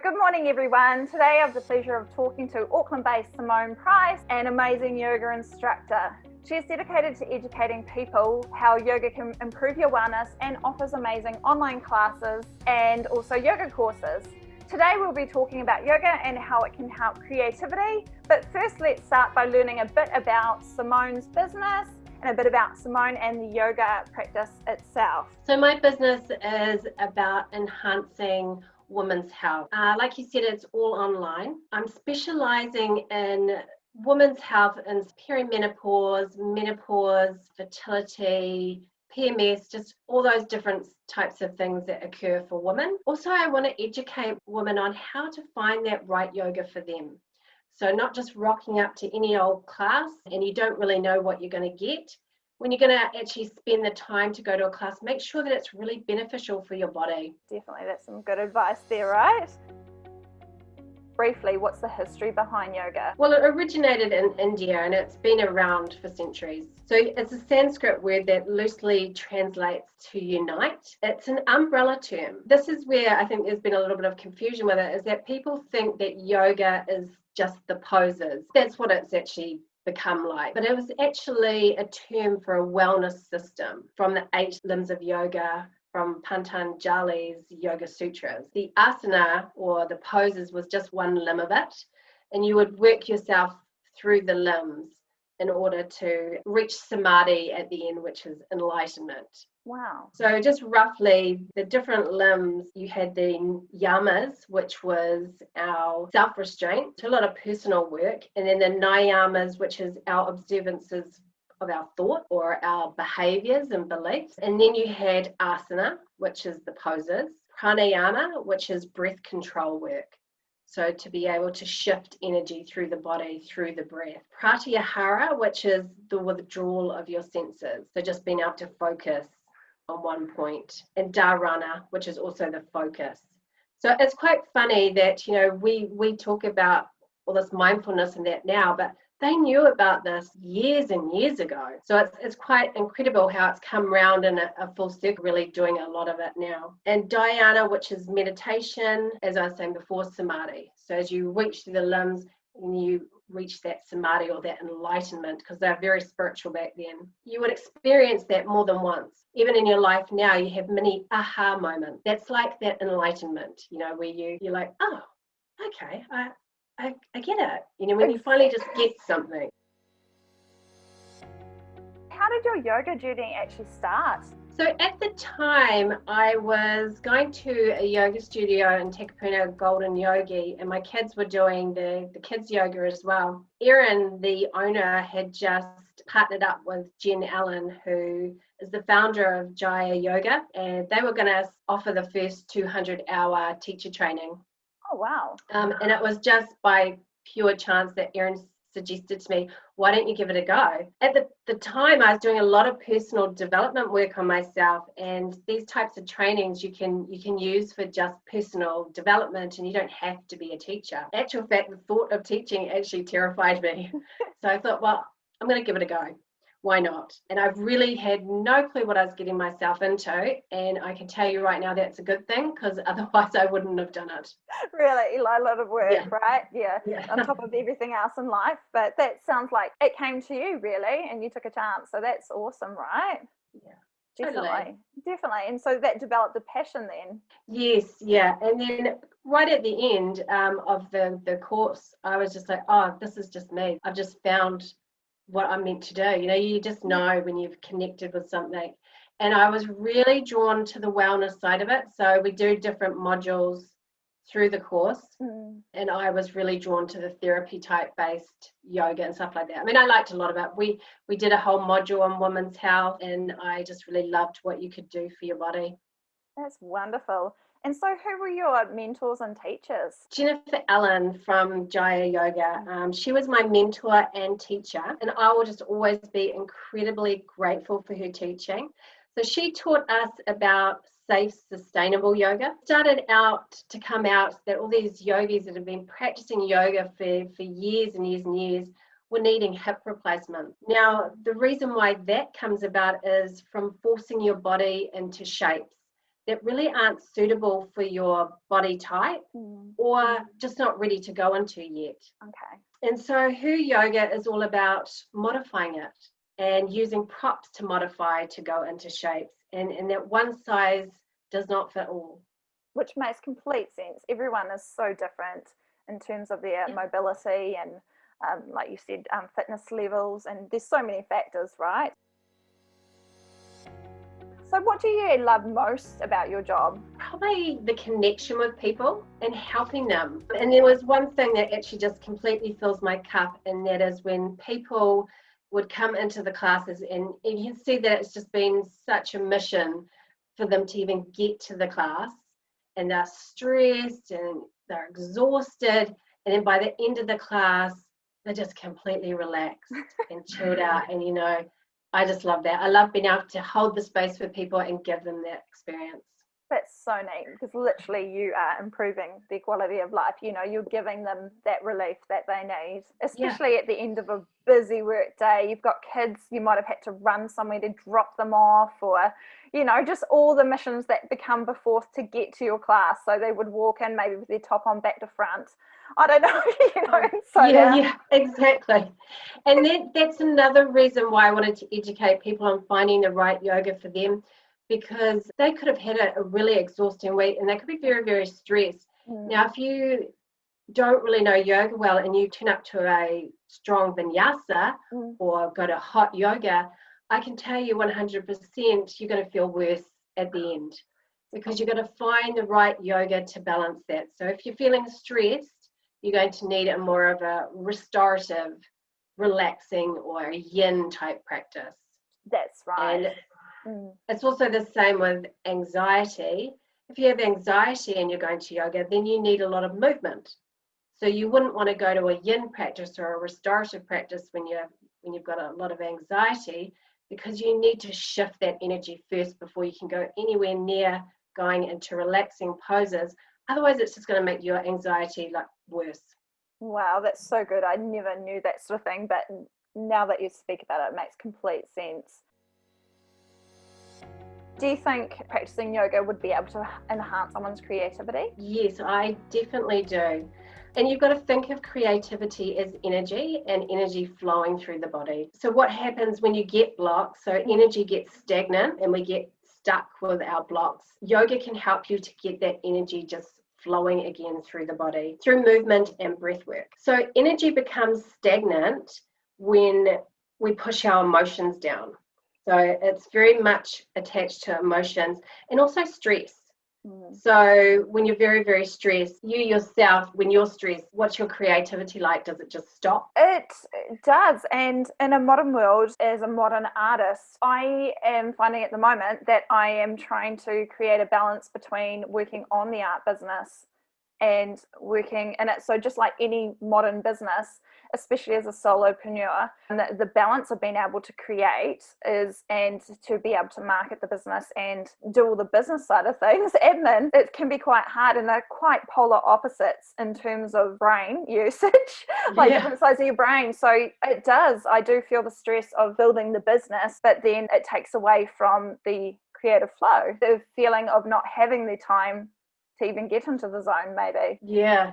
Good morning, everyone. Today I have the pleasure of talking to Auckland-based Simone Price, an amazing yoga instructor. She is dedicated to educating people how yoga can improve your wellness and offers amazing online classes and also yoga courses. Today we'll be talking about yoga and how it can help creativity. But first, let's start by learning a bit about Simone's business and a bit about Simone and the yoga practice itself. So my business is about enhancing women's health. Like you said, it's all online. I'm specializing in women's health in perimenopause, menopause, fertility, PMS, just all those different types of things that occur for women. Also, I want to educate women on how to find that right yoga for them. So not just rocking up to any old class and you don't really know what you're going to get. When you're going to actually spend the time to go to a class, make sure that it's really beneficial for your body. Definitely, that's some good advice there, right? Briefly, what's the history behind yoga? Well, it originated in India and it's been around for centuries. So it's a Sanskrit word that loosely translates to unite. It's an umbrella term. This is where I think there's been a little bit of confusion with it, is that people think that yoga is just the poses. That's what it's actually become like. But it was actually a term for a wellness system from the 8 limbs of yoga, from Patanjali's Yoga Sutras. The asana or the poses was just one limb of it, and you would work yourself through the limbs in order to reach samadhi at the end, which is enlightenment. Wow. So just roughly the different limbs, you had the yamas, which was our self-restraint, a lot of personal work, and then the niyamas, which is our observances of our thought or our behaviors and beliefs. And then you had asana, which is the poses, pranayama, which is breath control work. So to be able to shift energy through the body, through the breath. Pratyahara, which is the withdrawal of your senses. So just being able to focus on one point. And dharana, which is also the focus. So it's quite funny that, we talk about all this mindfulness and that now, but they knew about this years and years ago. So it's quite incredible how it's come round in a full circle, really doing a lot of it now. And dhyana, which is meditation, as I was saying before, samadhi. So as you reach through the limbs and you reach that samadhi or that enlightenment, because they're very spiritual back then, you would experience that more than once. Even in your life now, you have many aha moments. That's like that enlightenment, where you're like, oh, okay, I get it. When you finally just get something. How did your yoga journey actually start? So at the time, I was going to a yoga studio in Takapuna, Golden Yogi, and my kids were doing the kids yoga as well. Erin, the owner, had just partnered up with Jen Allen, who is the founder of Jaya Yoga, and they were going to offer the first 200-hour teacher training. Oh, wow. And it was just by pure chance that Erin suggested to me, why don't you give it a go? At the time, I was doing a lot of personal development work on myself, and these types of trainings you can use for just personal development, and you don't have to be a teacher. In actual fact, the thought of teaching actually terrified me. So I thought, well, I'm going to give it a go. Why not? And I've really had no clue what I was getting myself into. And I can tell you right now that's a good thing, because otherwise I wouldn't have done it. Really, a lot of work, Yeah. right? Yeah, on top Yeah. of everything else in life. But that sounds like it came to you, really, and you took a chance. So that's awesome, right? Yeah. Definitely. And so that developed a passion then. Yes, yeah. And then right at the end of the course, I was just like, oh, this is just me. I've just found what I'm meant to do. You just know when you've connected with something. And I was really drawn to the wellness side of it. So we do different modules through the course. And I was really drawn to the therapy type based yoga and stuff like that. I mean, I liked a lot of it. We did a whole module on women's health, and I just really loved what you could do for your body. That's wonderful. And so who were your mentors and teachers? Jennifer Allen from Jaya Yoga. She was my mentor and teacher, and I will just always be incredibly grateful for her teaching. So she taught us about safe, sustainable yoga. Started out to come out that all these yogis that have been practicing yoga for years and years and years were needing hip replacement. Now, the reason why that comes about is from forcing your body into shapes that really aren't suitable for your body type or just not ready to go into yet. Okay. And so Hu Yoga is all about modifying it and using props to modify to go into shapes, and that one size does not fit all. Which makes complete sense. Everyone is so different in terms of their mobility and, like you said, fitness levels, and there's so many factors, right? So what do you love most about your job? Probably the connection with people and helping them. And there was one thing that actually just completely fills my cup, and that is when people would come into the classes, and you can see that it's just been such a mission for them to even get to the class, and they're stressed and they're exhausted, and then by the end of the class they're just completely relaxed and chilled out. And I just love that. I love being able to hold the space for people and give them that experience. That's so neat, because literally you are improving their quality of life. You're giving them that relief that they need, especially at the end of a busy work day. You've got kids, you might have had to run somewhere to drop them off, or just all the missions that become before to get to your class. So they would walk in maybe with their top on back to front, I don't know. Yeah, exactly. And that's another reason why I wanted to educate people on finding the right yoga for them, because they could have had a really exhausting week and they could be very, very stressed. Now, if you don't really know yoga well and you turn up to a strong vinyasa or go to hot yoga, I can tell you 100% you're going to feel worse at the end, because you're going to find the right yoga to balance that. So if you're feeling stressed, you're going to need a more of a restorative, relaxing, or yin type practice. That's right. And it's also the same with anxiety. If you have anxiety and you're going to yoga, then you need a lot of movement. So you wouldn't want to go to a yin practice or a restorative practice when you've got a lot of anxiety, because you need to shift that energy first before you can go anywhere near going into relaxing poses. Otherwise, it's just going to make your anxiety worse. Wow, that's so good. I never knew that sort of thing, but now that you speak about it, it makes complete sense. Do you think practicing yoga would be able to enhance someone's creativity? Yes, I definitely do. And you've got to think of creativity as energy and energy flowing through the body. So what happens when you get blocked? So energy gets stagnant and we get stuck with our blocks. Yoga can help you to get that energy just flowing again through the body through movement and breath work. So energy becomes stagnant when we push our emotions down. So it's very much attached to emotions and also stress. So when you're very, very stressed, you yourself, when you're stressed, what's your creativity like? Does it just stop? It does. And in a modern world, as a modern artist, I am finding at the moment that I am trying to create a balance between working on the art business and working in it. So just like any modern business, especially as a solopreneur, the balance of being able to create and to be able to market the business and do all the business side of things, admin, it can be quite hard, and they're quite polar opposites in terms of brain usage, different sides of your brain. So it does. I do feel the stress of building the business, but then it takes away from the creative flow, the feeling of not having the time to even get into the zone, maybe. Yeah.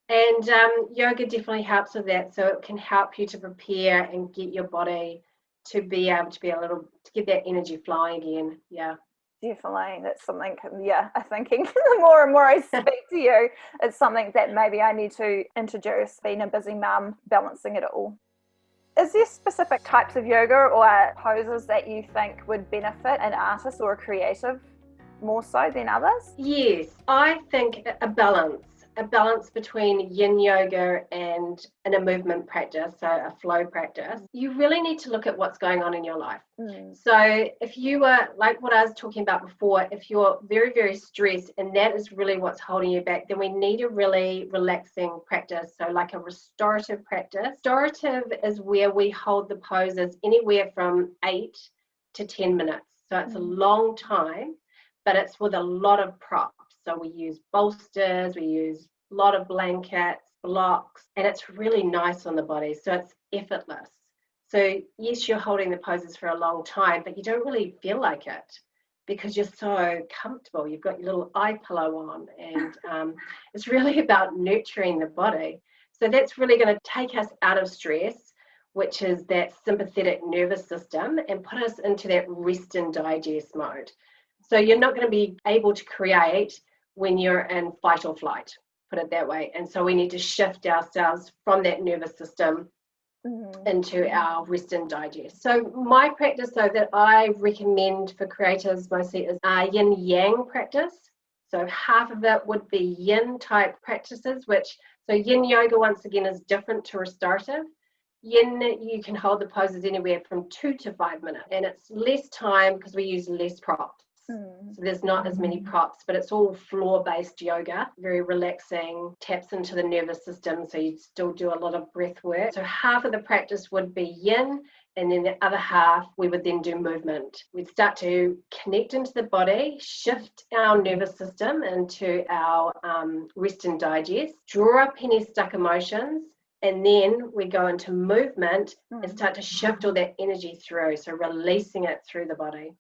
And yoga definitely helps with that. So it can help you to prepare and get your body to be able to to get that energy flowing again. Yeah. Definitely. That's something, I'm thinking the more and more I speak to you, it's something that maybe I need to introduce, being a busy mum, balancing it all. Is there specific types of yoga or poses that you think would benefit an artist or a creative more so than others? Yes, I think a balance between yin yoga and a movement practice, so a flow practice. You really need to look at what's going on in your life. So if you were, like what I was talking about before, if you're very, very stressed and that is really what's holding you back, then we need a really relaxing practice, so like a restorative practice. Restorative is where we hold the poses anywhere from 8 to 10 minutes. So it's a long time, but it's with a lot of props. So we use bolsters, we use a lot of blankets, blocks, and it's really nice on the body. So it's effortless. So yes, you're holding the poses for a long time, but you don't really feel like it. because you're so comfortable. You've got your little eye pillow on, and it's really about nurturing the body. So that's really going to take us out of stress, which is that sympathetic nervous system, and put us into that rest and digest mode. So you're not going to be able to create when you're in fight or flight, put it that way. And so we need to shift ourselves from that nervous system into our rest and digest. So my practice, though, that I recommend for creatives mostly is yin yang practice. So half of it would be yin type practices, so yin yoga once again is different to restorative. Yin, you can hold the poses anywhere from 2 to 5 minutes, and it's less time because we use less props. So there's not as many props, but it's all floor-based yoga, very relaxing, taps into the nervous system, so you still do a lot of breath work. So half of the practice would be yin, and then the other half we would then do movement. We'd start to connect into the body, shift our nervous system into our rest and digest, draw up any stuck emotions, and then we go into movement and start to shift all that energy through, so releasing it through the body.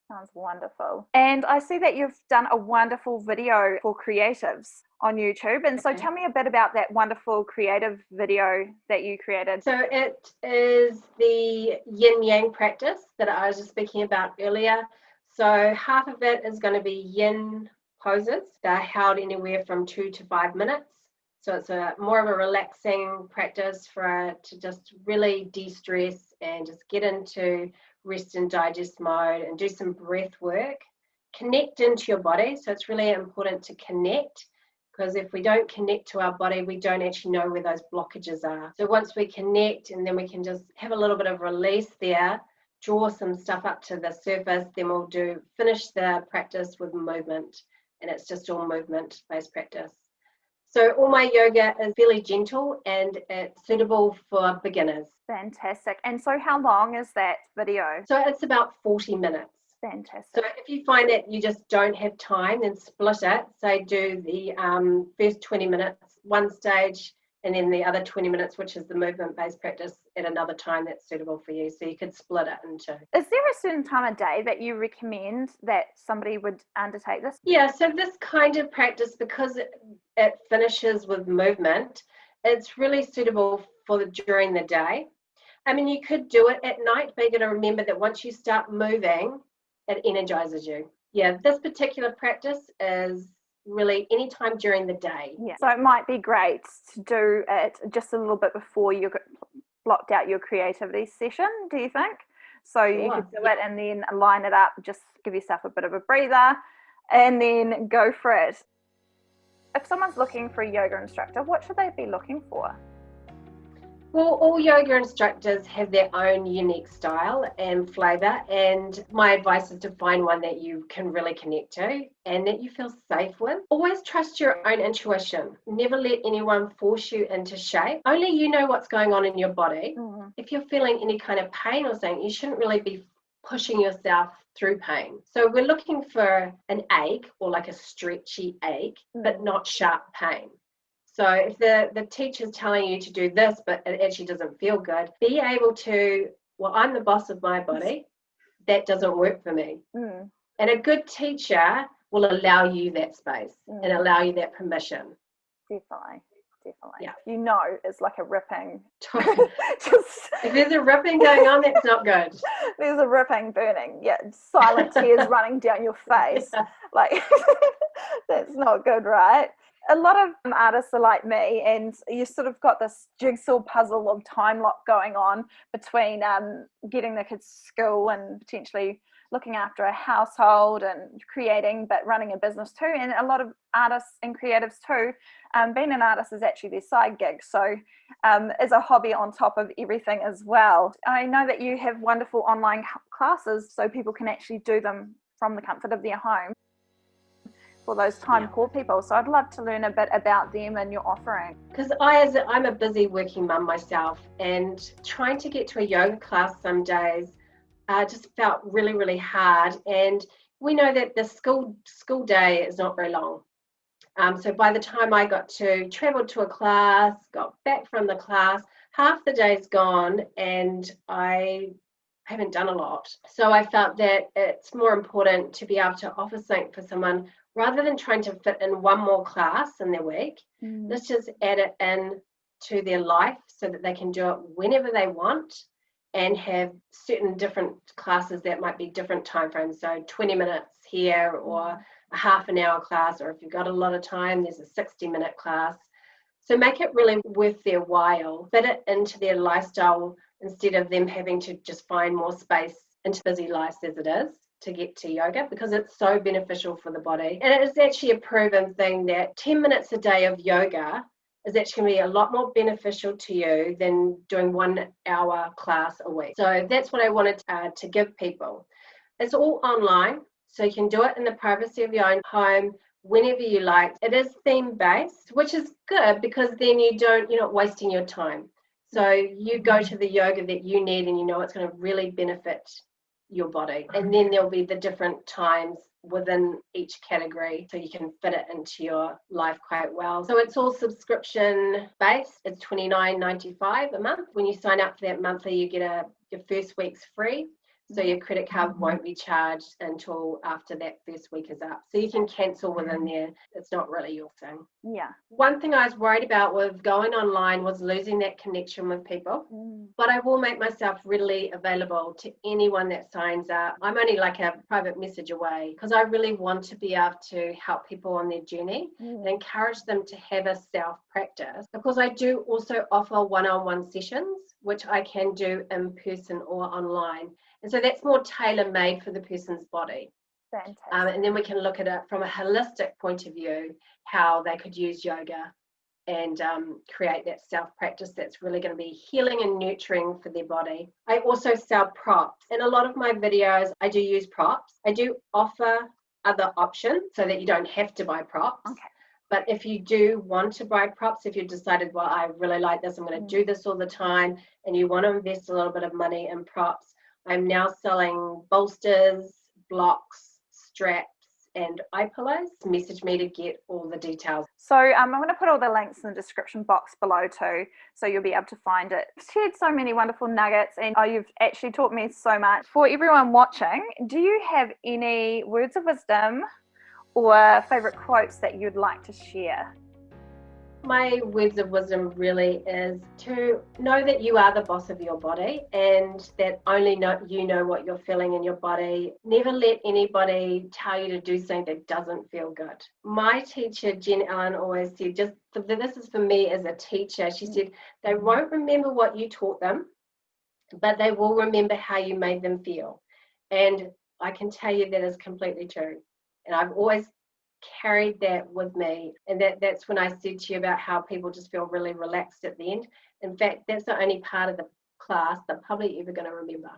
Sounds wonderful. And I see that you've done a wonderful video for creatives on YouTube. And so tell me a bit about that wonderful creative video that you created. So it is the yin yang practice that I was just speaking about earlier. So half of it is going to be yin poses. They're held anywhere from 2 to 5 minutes. So it's more of a relaxing practice for to just really de-stress and just get into rest and digest mode and do some breath work. Connect into your body. So it's really important to connect, because if we don't connect to our body, we don't actually know where those blockages are. So once we connect, and then we can just have a little bit of release there, draw some stuff up to the surface, then we'll finish the practice with movement, and it's just all movement-based practice. So all my yoga is fairly gentle and it's suitable for beginners. Fantastic. And so how long is that video? So it's about 40 minutes. Fantastic. So if you find that you just don't have time, then split it. So do the first 20 minutes one stage, and then the other 20 minutes, which is the movement-based practice, at another time that's suitable for you. So you could split it into. Is there a certain time of day that you recommend that somebody would undertake this? Yeah, so this kind of practice, because it finishes with movement, it's really suitable for during the day. I mean, you could do it at night, but you're going to remember that once you start moving, it energizes you. Yeah, this particular practice is really any time during the day. Yeah. So it might be great to do it just a little bit before you blocked out your creativity session, do you think? So you could do it and then line it up, just give yourself a bit of a breather and then go for it. If someone's looking for a yoga instructor, what should they be looking for? Well, all yoga instructors have their own unique style and flavour, and my advice is to find one that you can really connect to and that you feel safe with. Always trust your own intuition. Never let anyone force you into shape. Only you know what's going on in your body. If you're feeling any kind of pain or something, you shouldn't really be pushing yourself through pain. So we're looking for an ache, or like a stretchy ache, but not sharp pain. So if the teacher's telling you to do this, but it actually doesn't feel good, be able to, well, I'm the boss of my body. That doesn't work for me. And a good teacher will allow you that space and allow you that permission. Definitely. Yeah. You know, it's like a ripping. If there's a ripping going on, that's not good. There's a ripping burning. Yeah, silent tears running down your face. Like, that's not good, right? A lot of artists are like me, and you sort of got this jigsaw puzzle of time lock going on between getting the kids to school and potentially looking after a household and creating, but running a business too. And a lot of artists and creatives too, being an artist is actually their side gig. So as a hobby on top of everything as well. I know that you have wonderful online classes so people can actually do them from the comfort of their home for those time poor people. So I'd love to learn a bit about them and your offering. Because I'm a busy working mum myself, and trying to get to a yoga class some days just felt really, really hard. And we know that the school day is not very long. So by the time I got to travel to a class, got back from the class, half the day's gone, and I I haven't done a lot. So I felt that it's more important to be able to offer something for someone rather than trying to fit in one more class in their week. Let's just add it in to their life so that they can do it whenever they want and have certain different classes that might be different time frames. So 20 minutes here or a half an hour class, or if you've got a lot of time, there's a 60-minute class. So make it really worth their while, fit it into their lifestyle instead of them having to just find more space into busy lives as it is to get to yoga, because it's so beneficial for the body. And it is actually a proven thing that 10 minutes a day of yoga is actually going to be a lot more beneficial to you than doing 1 hour class a week. So that's what I wanted to give people. It's all online, so you can do it in the privacy of your own home whenever you like. It is theme based, which is good because then you're not wasting your time. So you go to the yoga that you need and you know it's going to really benefit your body. And then there'll be the different times within each category so you can fit it into your life quite well. So it's all subscription based. It's $29.95 a month. When you sign up for that monthly, you get your first week's free. So your credit card won't be charged until after that first week is up. So you can cancel within there. It's not really your thing. Yeah. One thing I was worried about with going online was losing that connection with people. But I will make myself readily available to anyone that signs up. I'm only like a private message away because I really want to be able to help people on their journey and encourage them to have a self-practice. Because I do also offer one-on-one sessions, which I can do in person or online. And so that's more tailor-made for the person's body. Fantastic. And then we can look at it from a holistic point of view, how they could use yoga and create that self-practice that's really going to be healing and nurturing for their body. I also sell props. In a lot of my videos, I do use props. I do offer other options so that you don't have to buy props. Okay. But if you do want to buy props, if you've decided, well, I really like this, I'm going to do this all the time, and you want to invest a little bit of money in props, I'm now selling bolsters, blocks, straps, and eye pillows. Message me to get all the details. So I'm going to put all the links in the description box below too, so you'll be able to find it. You've shared so many wonderful nuggets, and you've actually taught me so much. For everyone watching, do you have any words of wisdom or favourite quotes that you'd like to share? My words of wisdom really is to know that you are the boss of your body and that only you know what you're feeling in your body. Never let anybody tell you to do something that doesn't feel good. My teacher, Jen Allen, always said, this is for me as a teacher, she said, they won't remember what you taught them, but they will remember how you made them feel. And I can tell you that is completely true. And I've always carried that with me, and that's when I said to you about how people just feel really relaxed at the end. In fact, that's the only part of the class they're probably ever going to remember.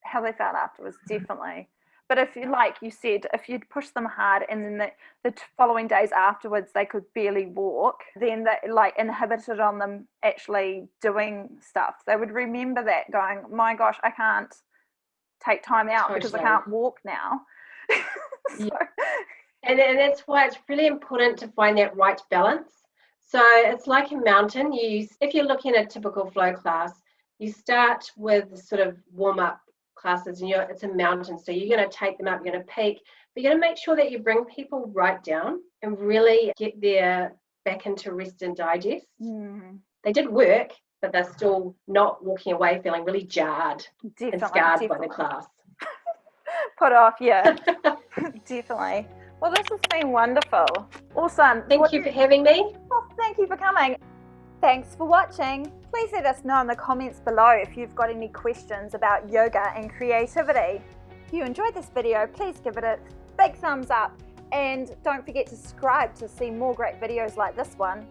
How they felt afterwards, definitely. But if you, like you said, if you'd push them hard and then the following days afterwards they could barely walk, then that like inhibited on them actually doing stuff. They would remember that, going, my gosh, I can't take time out because I can't walk now. So. Yeah. And that's why it's really important to find that right balance. So it's like a mountain. If you're looking at a typical flow class, you start with sort of warm-up classes, and it's a mountain. So you're going to take them up, you're going to peak, but you're going to make sure that you bring people right down and really get their back into rest and digest. They did work, but they're still not walking away feeling really jarred and scarred by the class. Put off, yeah. Definitely. Well, this has been wonderful. Awesome. Thank you for having me. Well, thank you for coming. Thanks for watching. Please let us know in the comments below if you've got any questions about yoga and creativity. If you enjoyed this video, please give it a big thumbs up, and don't forget to subscribe to see more great videos like this one.